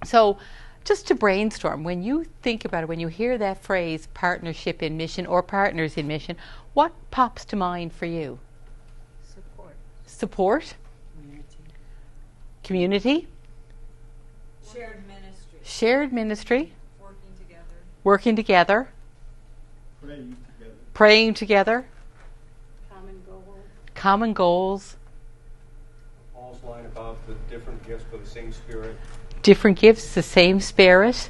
So just to brainstorm, when you think about it, when you hear that phrase, partnership in mission or partners in mission, what pops to mind for you? Support. Support? Community? Shared ministry. Shared ministry. Working together. Working together. Praying together. Praying together. Common goals. Common goals. Paul's line about the different gifts for the same Spirit. Different gifts, the same Spirit.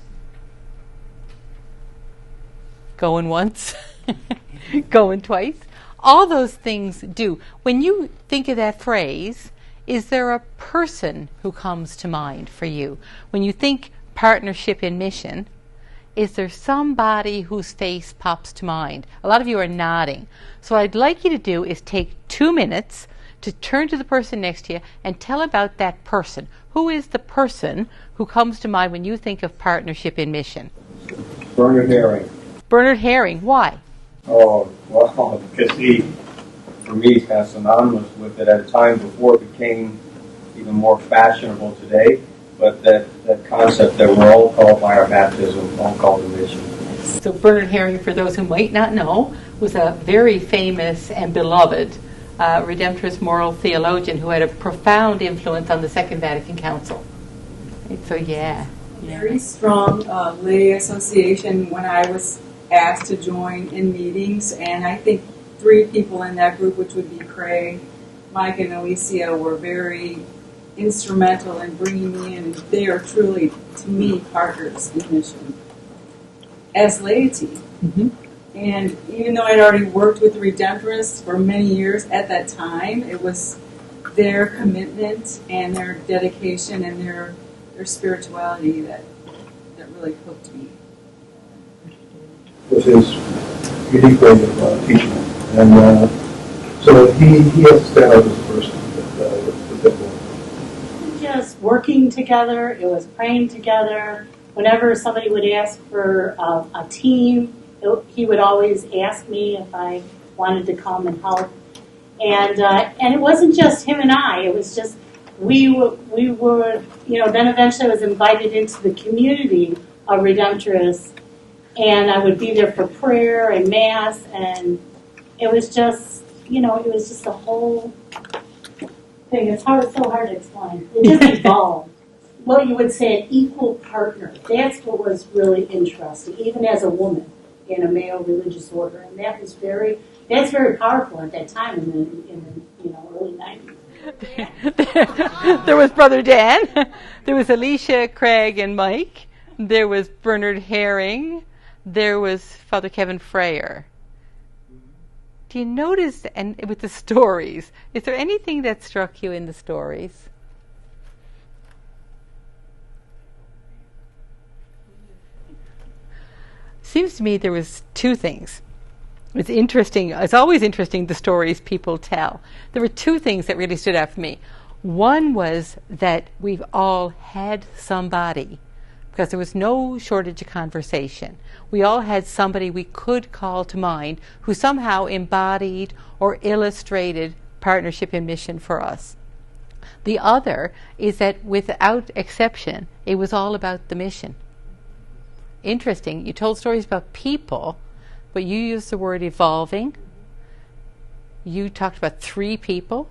Going once, going twice. All those things do. When you think of that phrase, is there a person who comes to mind for you? When you think partnership in mission, is there somebody whose face pops to mind? A lot of you are nodding. So what I'd like you to do is take 2 minutes to turn to the person next to you and tell about that person. Who is the person who comes to mind when you think of partnership in mission? Bernard Herring. Bernard Herring. Why? Oh, well, because he, for me, is kind of synonymous with it at a time before it became even more fashionable today. But that concept that we're all called by our baptism, all called to mission. So Bernard Herring, for those who might not know, was a very famous and beloved Redemptorist moral theologian who had a profound influence on the Second Vatican Council. Right? So very strong lay association when I was asked to join in meetings, and I think 3 people in that group, which would be Craig, Mike, and Alicia, were very instrumental in bringing me in. They are truly, to me, partners in mission as laity. Mm-hmm. And even though I'd already worked with the Redemptorists for many years at that time, it was their commitment and their dedication and their spirituality that really hooked me. With his unique way of teaching. And so he has to stand out as a person with that book. Just working together, it was praying together. Whenever somebody would ask for a team, he would always ask me if I wanted to come and help. And it wasn't just him and I. It was just we were then eventually I was invited into the community of Redemptorists, and I would be there for prayer and mass, and it was just the whole thing. It's so hard to explain. It just evolved. Well, you would say an equal partner. That's what was really interesting, even as a woman in a male religious order, and that's very powerful at that time in the early 90s. There was Brother Dan. There was Alicia, Craig, and Mike. There was Bernard Herring. There was Father Kevin Freyer. Do you notice, and with the stories, is there anything that struck you in the stories? Seems to me there was 2 things. It's interesting. It's always interesting, the stories people tell. There were 2 things that really stood out for me. One was that we've all had somebody, because there was no shortage of conversation. We all had somebody we could call to mind who somehow embodied or illustrated partnership in mission for us. The other is that without exception, it was all about the mission. Interesting. You told stories about people, but you used the word evolving. You talked about 3 people.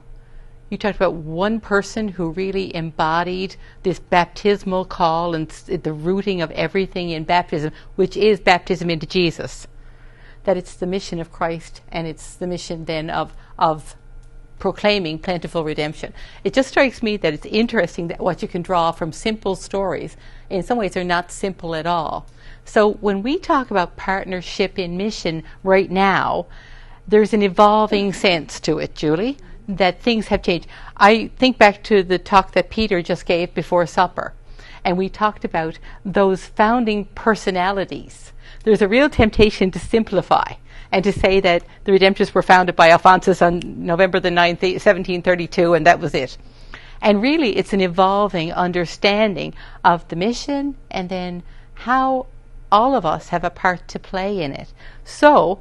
You talked about one person who really embodied this baptismal call and the rooting of everything in baptism, which is baptism into Jesus. That it's the mission of Christ, and it's the mission then of proclaiming plentiful redemption. It just strikes me that it's interesting that what you can draw from simple stories, in some ways they're not simple at all. So when we talk about partnership in mission right now, there's an evolving sense to it, Julie, that things have changed. I think back to the talk that Peter just gave before supper, and we talked about those founding personalities. There's a real temptation to simplify and to say that the Redemptorists were founded by Alphonsus on November the 9th, 1732, and that was it. And really, it's an evolving understanding of the mission and then how all of us have a part to play in it. So,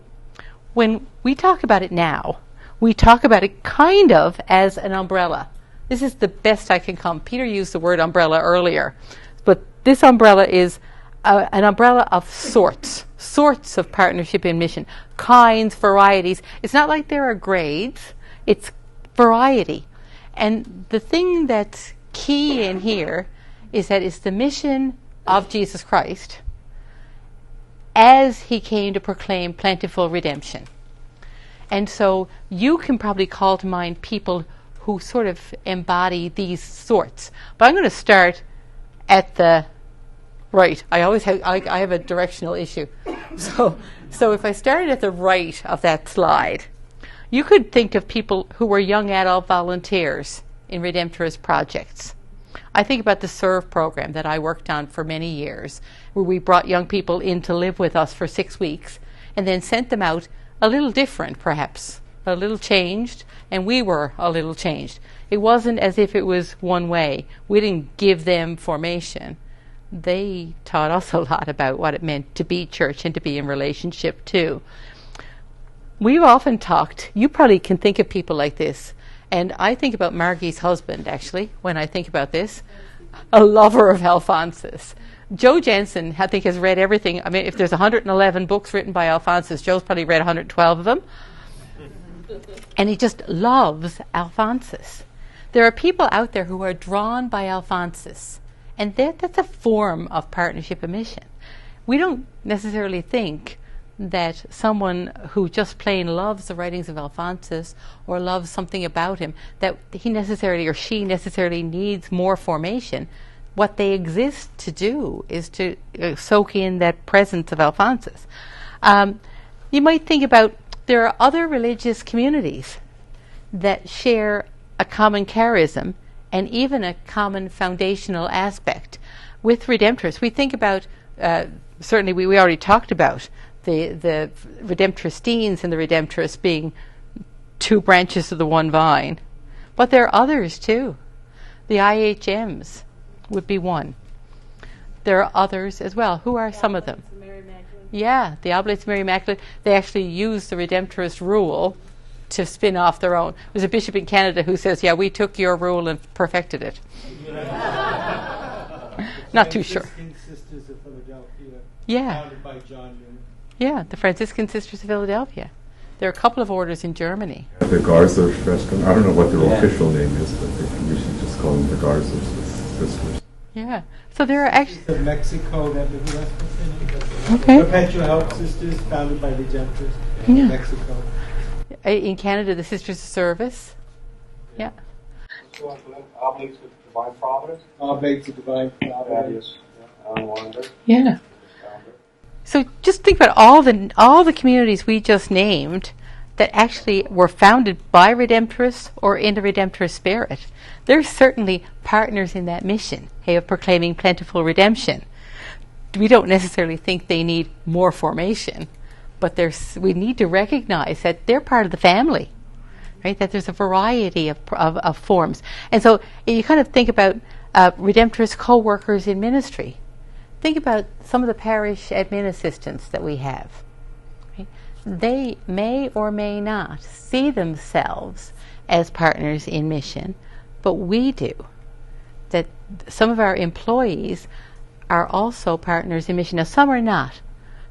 when we talk about it now, we talk about it kind of as an umbrella. This is the best I can come. Peter used the word umbrella earlier, but this umbrella is an umbrella of sorts of partnership in mission, kinds, varieties. It's not like there are grades, it's variety. And the thing that's key in here is that it's the mission of Jesus Christ as he came to proclaim plentiful redemption. And so you can probably call to mind people who sort of embody these sorts. But I'm going to start at the right. I have a directional issue. So if I started at the right of that slide, you could think of people who were young adult volunteers in Redemptorist projects. I think about the SERVE program that I worked on for many years, where we brought young people in to live with us for 6 weeks and then sent them out a little different, perhaps, a little changed, and we were a little changed. It wasn't as if it was one way. We didn't give them formation. They taught us a lot about what it meant to be church and to be in relationship too. We've often talked, you probably can think of people like this, and I think about Margie's husband, actually, when I think about this, a lover of Alphonsus. Joe Jensen, I think, has read everything. I mean, if there's 111 books written by Alphonsus, Joe's probably read 112 of them. And he just loves Alphonsus. There are people out there who are drawn by Alphonsus, and that's a form of partnership and mission. We don't necessarily think that someone who just plain loves the writings of Alphonsus or loves something about him, that he necessarily or she necessarily needs more formation. What they exist to do is to soak in that presence of Alphonsus. You might think about, there are other religious communities that share a common charism and even a common foundational aspect. With Redemptorists, we think about, certainly we already talked about the Redemptoristines and the Redemptorists being two branches of the one vine. But there are others too. The IHMs would be one. There are others as well. Who are some of them? Yeah, the Oblates of Mary Immaculate. They actually use the Redemptorist rule to spin off their own. There's a bishop in Canada who says, yeah, we took your rule and perfected it. Not too sure. Sisters of Philadelphia, yeah. Founded by John Newman. Yeah, the Franciscan Sisters of Philadelphia. There are a couple of orders in Germany. The Garza Schwestern. I don't know what their official name is, but they usually just call them the Garza Sisters. Yeah. So there are actually... The Mexico, that's okay. Perpetual Help Sisters, founded by Redemptorists in Mexico. In Canada, the Sisters of Service. Yeah. Oblates of Divine Providence. Oblates of Divine Providence. Yeah. So just think about all the communities we just named that actually were founded by Redemptorists or in the Redemptorist spirit. They're certainly partners in that mission, of proclaiming plentiful redemption. We don't necessarily think they need more formation, but we need to recognize that they're part of the family, right? That there's a variety of forms. And so you kind of think about Redemptorist co-workers in ministry. Think about some of the parish admin assistants that we have. Right? They may or may not see themselves as partners in mission, but we do. That some of our employees are also partners in mission. Now, some are not.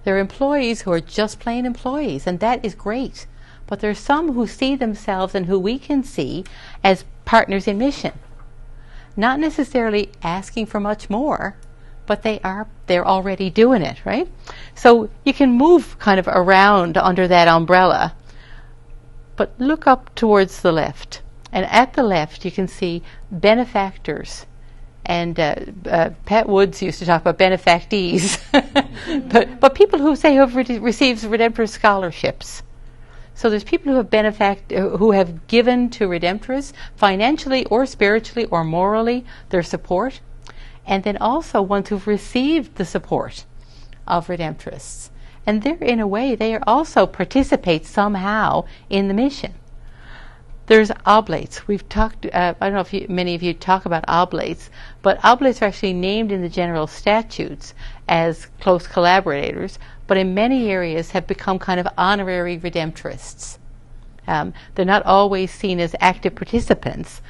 There are employees who are just plain employees, and that is great. But there are some who see themselves and who we can see as partners in mission. Not necessarily asking for much more, but they're already doing it, right? So you can move kind of around under that umbrella, but look up towards the left. And at the left, you can see benefactors. And Pat Woods used to talk about benefactees, but people who say who have received Redemptorist scholarships. So there's people who have given to Redemptorists financially or spiritually or morally their support, and then also ones who've received the support of Redemptorists. And they're, in a way, they also participate somehow in the mission. There's oblates. We've talked, I don't know if many of you talk about oblates, but oblates are actually named in the general statutes as close collaborators, but in many areas have become kind of honorary Redemptorists. They're not always seen as active participants,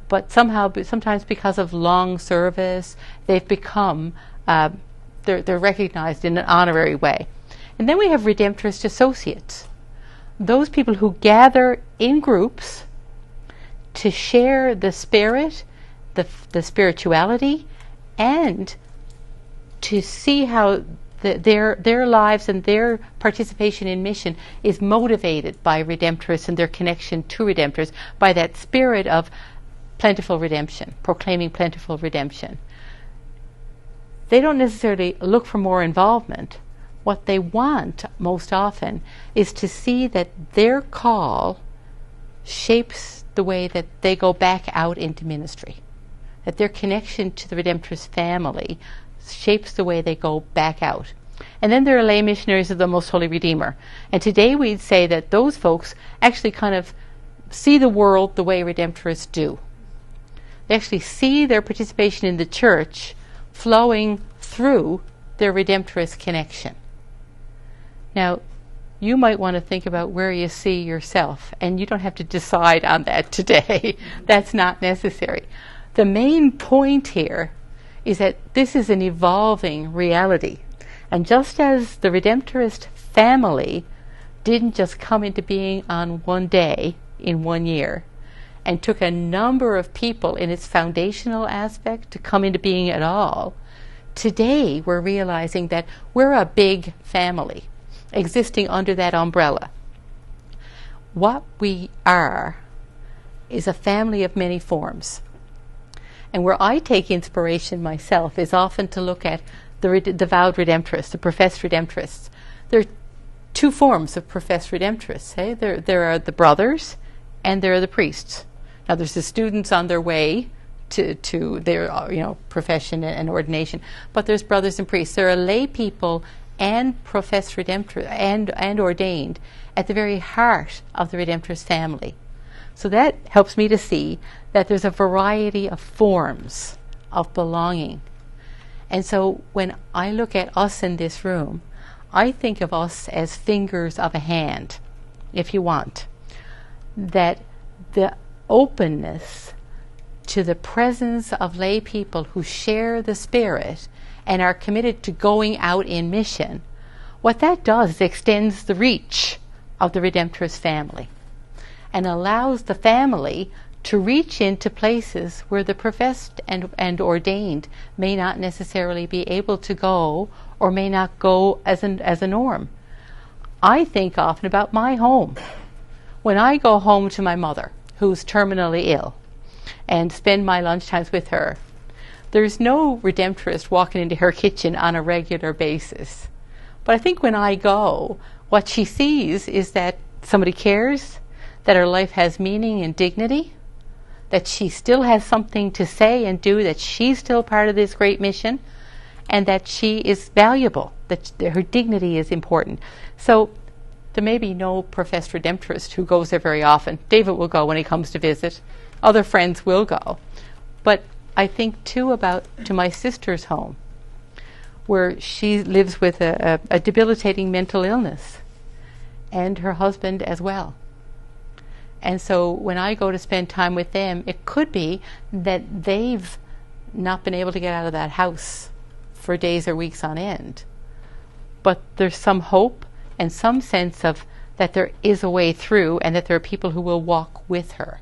but sometimes because of long service, they've become they're recognized in an honorary way. And then we have Redemptorist associates, those people who gather in groups to share the spirit, the spirituality, and to see how their lives and their participation in mission is motivated by Redemptorists and their connection to Redemptors by that spirit of plentiful redemption, proclaiming plentiful redemption. They don't necessarily look for more involvement. What they want most often is to see that their call shapes the way that they go back out into ministry, that their connection to the Redemptorist family shapes the way they go back out. And then there are lay missionaries of the Most Holy Redeemer. And today we'd say that those folks actually kind of see the world the way Redemptorists do. They actually see their participation in the church flowing through their Redemptorist connection. Now, you might want to think about where you see yourself, and you don't have to decide on that today. That's not necessary. The main point here is that this is an evolving reality. And just as the Redemptorist family didn't just come into being on one day in 1 year, and took a number of people in its foundational aspect to come into being at all, today we're realizing that we're a big family existing under that umbrella. What we are is a family of many forms. And where I take inspiration myself is often to look at the vowed Redemptorists, the professed Redemptorists. There are two forms of professed Redemptorists. Eh? There are the brothers and there are the priests. Now there's the students on their way to their profession and ordination, but there's brothers and priests. There are lay people and professed Redemptorists and ordained at the very heart of the Redemptorist family. So that helps me to see that there's a variety of forms of belonging. And so when I look at us in this room, I think of us as fingers of a hand, if you want. That the openness to the presence of lay people who share the Spirit and are committed to going out in mission, what that does is extends the reach of the Redemptorist family and allows the family to reach into places where the professed and ordained may not necessarily be able to go or may not go as a norm. I think often about my home. When I go home to my mother, who's terminally ill, and spend my lunchtimes with her, there's no Redemptorist walking into her kitchen on a regular basis. But I think when I go, what she sees is that somebody cares, that her life has meaning and dignity, that she still has something to say and do, that she's still part of this great mission, and that she is valuable, that her dignity is important. So there may be no professed Redemptorist who goes there very often. David will go when he comes to visit. Other friends will go. But I think too to my sister's home, where she lives with a debilitating mental illness, and her husband as well. And so when I go to spend time with them, it could be that they've not been able to get out of that house for days or weeks on end. But there's some hope and some sense of that there is a way through and that there are people who will walk with her.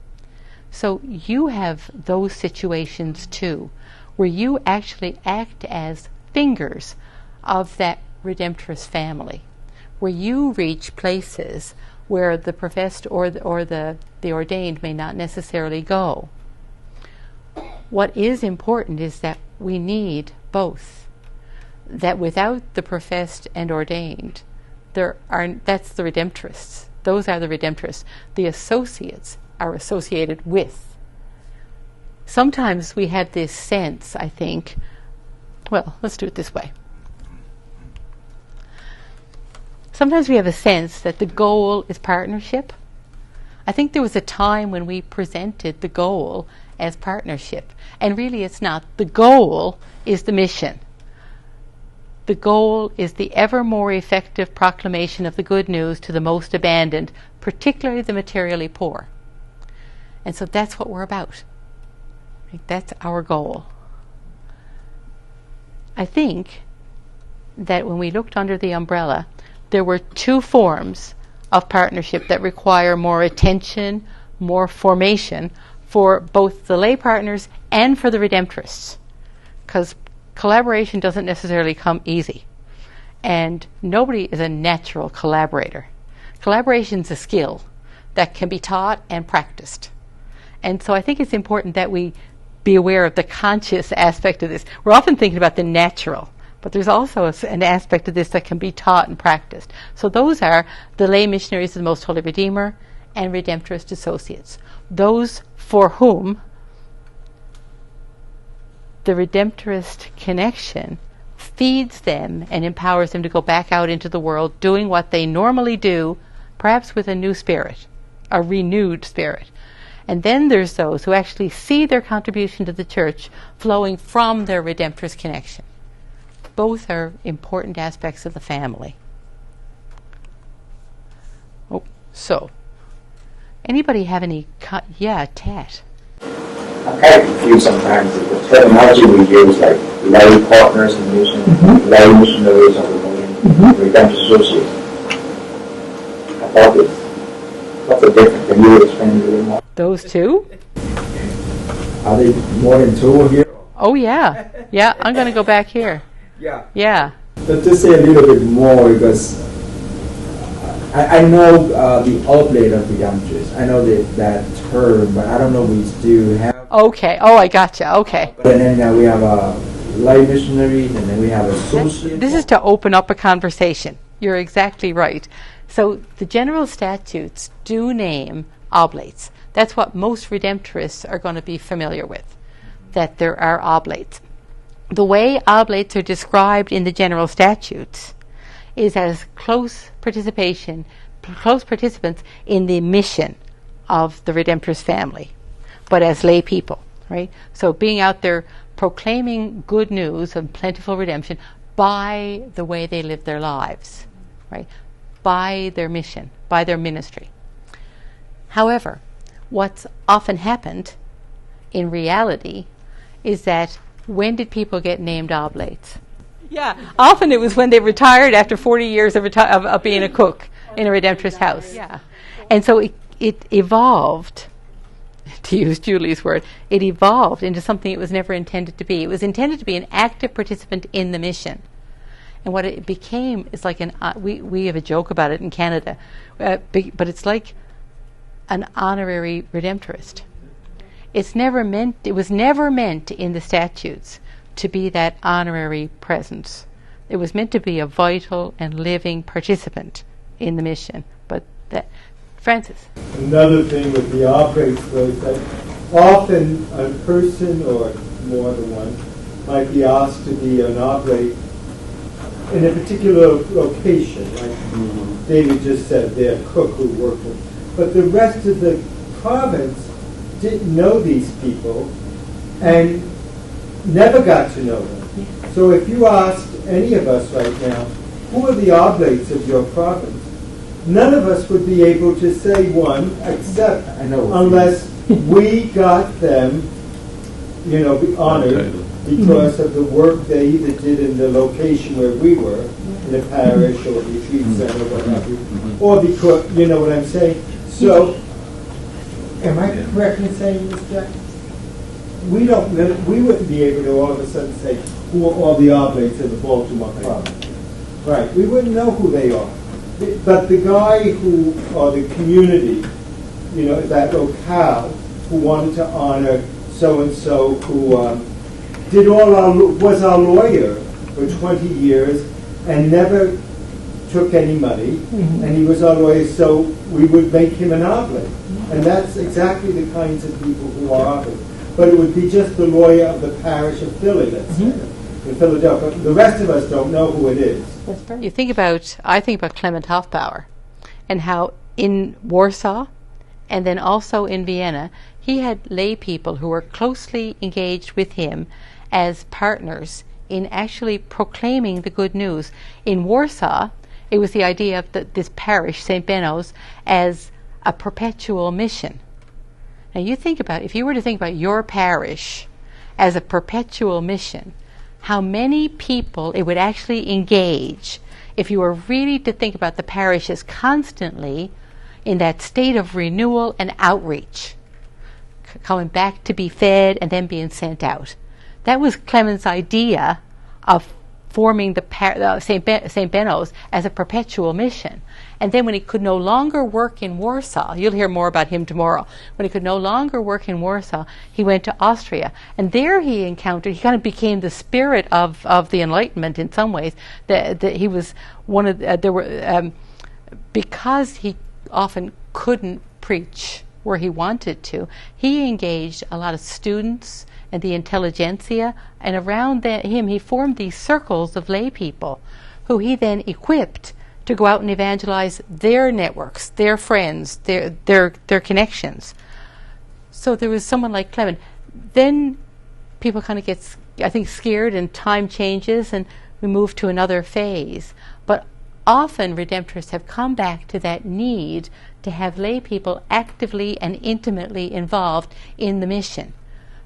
So you have those situations too, where you actually act as fingers of that Redemptorist family, where you reach places where the professed or the ordained may not necessarily go. What is important is that we need both. That without the professed and ordained, that's the Redemptorists. Those are the Redemptorists. The associates are associated with. Sometimes we have this sense, I think, well, let's do it this way. Sometimes we have a sense that the goal is partnership. I think there was a time when we presented the goal as partnership, and really it's not. The goal is the mission. The goal is the ever more effective proclamation of the good news to the most abandoned, particularly the materially poor. And so that's what we're about. That's our goal. I think that when we looked under the umbrella, there were two forms of partnership that require more attention, more formation for both the lay partners and for the redemptorists. Because collaboration doesn't necessarily come easy. And nobody is a natural collaborator. Collaboration is a skill that can be taught and practiced. And so I think it's important that we be aware of the conscious aspect of this. We're often thinking about the natural, but there's also an aspect of this that can be taught and practiced. So those are the lay missionaries of the Most Holy Redeemer and Redemptorist associates. Those for whom the Redemptorist connection feeds them and empowers them to go back out into the world doing what they normally do, perhaps with a new spirit, a renewed spirit. And then there's those who actually see their contribution to the church flowing from their Redemptorist connection. Both are important aspects of the family. Oh, so, anybody have any, yeah, Tat. I'm kind of confused sometimes with the terminology we use, like lay partners in mission, lay missionaries of the million, redemption associates. I thought this. What's the difference? Can you explain a little more? Those two? Are they more than two here? Oh, yeah. Yeah, I'm going to go back here. Yeah. Yeah. But just say a little bit more, because I know the oblate of redemptors. I know that term, but I don't know we still have. Okay. Oh, I gotcha. Okay. And then we have lay missionaries, and then we have associates. This is to open up a conversation. You're exactly right. So the general statutes do name oblates. That's what most redemptorists are going to be familiar with, that there are oblates. The way oblates are described in the general statutes is as close participants in the mission of the Redemptorist family, but as lay people, right? So being out there proclaiming good news of plentiful redemption by the way they live their lives, right? By their mission, by their ministry. However, what's often happened in reality is that when did people get named oblates? Yeah, often it was when they retired after 40 years of being a cook in a Redemptorist house. Yeah, and so it evolved, to use Julie's word, it evolved into something it was never intended to be. It was intended to be an active participant in the mission. And what it became is like we have a joke about it in Canada, but it's like an honorary Redemptorist. It was never meant in the statutes to be that honorary presence. It was meant to be a vital and living participant in the mission. But that, Francis. Another thing with the operates was that often a person or more than one might be asked to be an operate in a particular location, like David just said, their cook who worked with. But the rest of the province didn't know these people and never got to know them. So if you asked any of us right now, who are the oblates of your province? None of us would be able to say one, except unless we got them, be honored because of the work they either did in the location where we were, in a parish or a retreat center or whatever, or because, you know what I'm saying? So, am I correct in saying this, Jack? We wouldn't be able to all of a sudden say who are all the oblates of the Baltimore province. Right, we wouldn't know who they are. But the guy who, or the community, that locale, who wanted to honor so-and-so who was our lawyer for 20 years and never took any money, and he was our lawyer, so we would make him an oblate. And that's exactly the kinds of people who are oblates. But it would be just the lawyer of the parish of Philly, let's say, in Philadelphia. The rest of us don't know who it is. I think about Clement Hofbauer and how in Warsaw and then also in Vienna, he had lay people who were closely engaged with him as partners in actually proclaiming the good news. In Warsaw, it was the idea of this parish, St. Benno's, as a perpetual mission. Now if you were to think about your parish as a perpetual mission, how many people it would actually engage if you were really to think about the parishes constantly in that state of renewal and outreach, coming back to be fed and then being sent out. That was Clement's idea of forming the St. Benno's as a perpetual mission. And then when he could no longer work in Warsaw, you'll hear more about him tomorrow, when he could no longer work in Warsaw, he went to Austria. And there he kind of became the spirit of the Enlightenment in some ways. That he was one of, because he often couldn't preach where he wanted to, he engaged a lot of students and the intelligentsia, and around him he formed these circles of lay people who he then equipped to go out and evangelize their networks, their friends, their connections. So there was someone like Clement. Then people kind of get, I think, scared, and time changes and we move to another phase. But often Redemptorists have come back to that need to have lay people actively and intimately involved in the mission.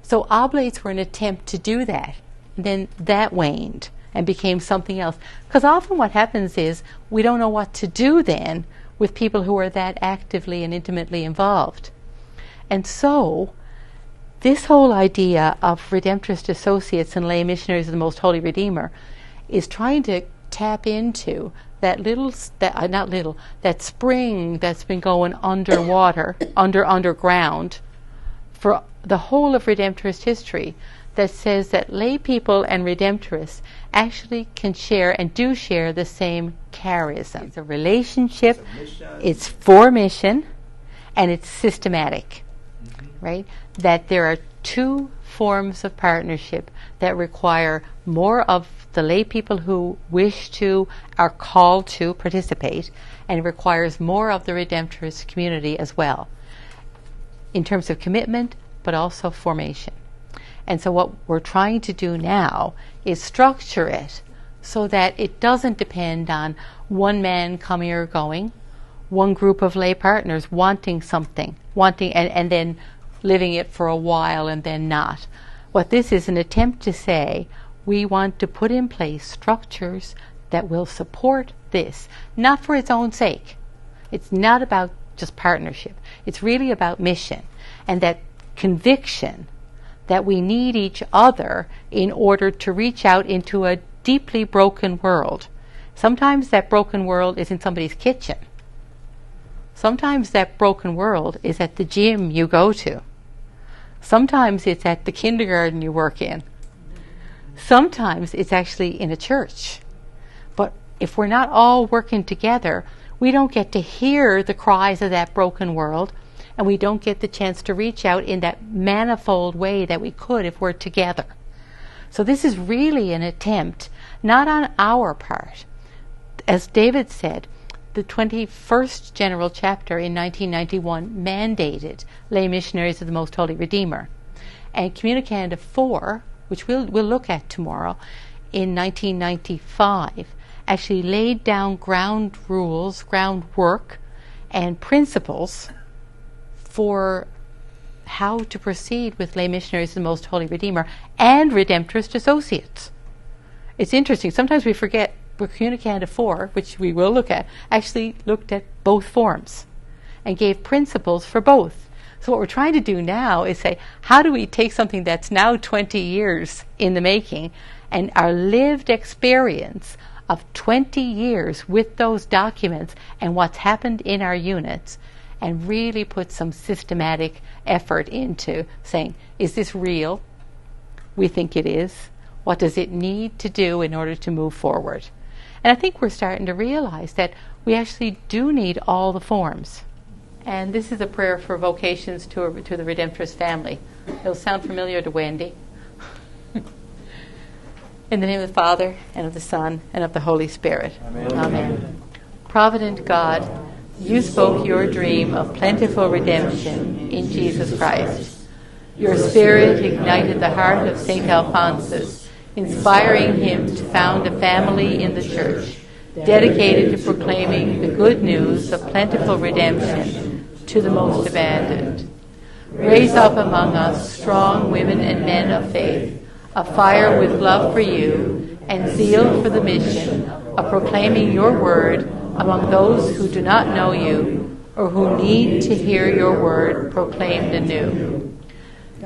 So oblates were an attempt to do that. And then that waned and became something else. Because often what happens is we don't know what to do then with people who are that actively and intimately involved. And so this whole idea of Redemptorist associates and lay missionaries of the Most Holy Redeemer is trying to tap into that that spring that's been going underwater, underground for the whole of Redemptorist history, that says that lay people and Redemptorists actually can share and do share the same charism. It's a relationship, it's for mission, and it's systematic, right? That there are two forms of partnership that require more of the lay people who wish to, are called to participate, and it requires more of the Redemptorist community as well, in terms of commitment, but also formation. And so what we're trying to do now is structure it so that it doesn't depend on one man coming or going, one group of lay partners wanting something, and then living it for a while and then not. What this is an attempt to say, we want to put in place structures that will support this, not for its own sake. It's not about just partnership. It's really about mission and that conviction that we need each other in order to reach out into a deeply broken world. Sometimes that broken world is in somebody's kitchen. Sometimes that broken world is at the gym you go to. Sometimes it's at the kindergarten you work in. Sometimes it's actually in a church. But if we're not all working together, we don't get to hear the cries of that broken world, and we don't get the chance to reach out in that manifold way that we could if we're together. So this is really an attempt, not on our part. As David said, the 21st General Chapter in 1991 mandated lay missionaries of the Most Holy Redeemer. And Communicanda 4, which we'll look at tomorrow, in 1995, actually laid down ground rules, groundwork, and principles for how to proceed with lay missionaries of the Most Holy Redeemer and Redemptorist associates. It's interesting. Sometimes we forget Communicanda 4, which we will look at, actually looked at both forms and gave principles for both. So what we're trying to do now is say, how do we take something that's now 20 years in the making and our lived experience of 20 years with those documents and what's happened in our units, and really put some systematic effort into saying, is this real? We think it is. What does it need to do in order to move forward? And I think we're starting to realize that we actually do need all the forms. And this is a prayer for vocations to the Redemptorist family. It'll sound familiar to Wendy. In the name of the Father, and of the Son, and of the Holy Spirit. Amen. Amen. Provident God, you spoke your dream of plentiful redemption in Jesus Christ. Your Spirit ignited the heart of St. Alphonsus, inspiring him to found a family in the Church, dedicated to proclaiming the good news of plentiful redemption to the most abandoned. Raise up among us strong women and men of faith, a fire with love for you, and zeal for the mission of proclaiming your word among those who do not know you or who need to hear your word proclaimed anew.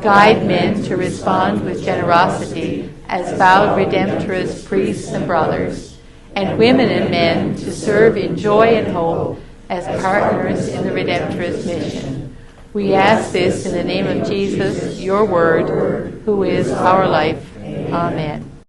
Guide men to respond with generosity as vowed Redemptorist priests and brothers, and women and men to serve in joy and hope as partners in the Redemptorist mission. We ask this in the name of Jesus, your word, who is our life. Amen.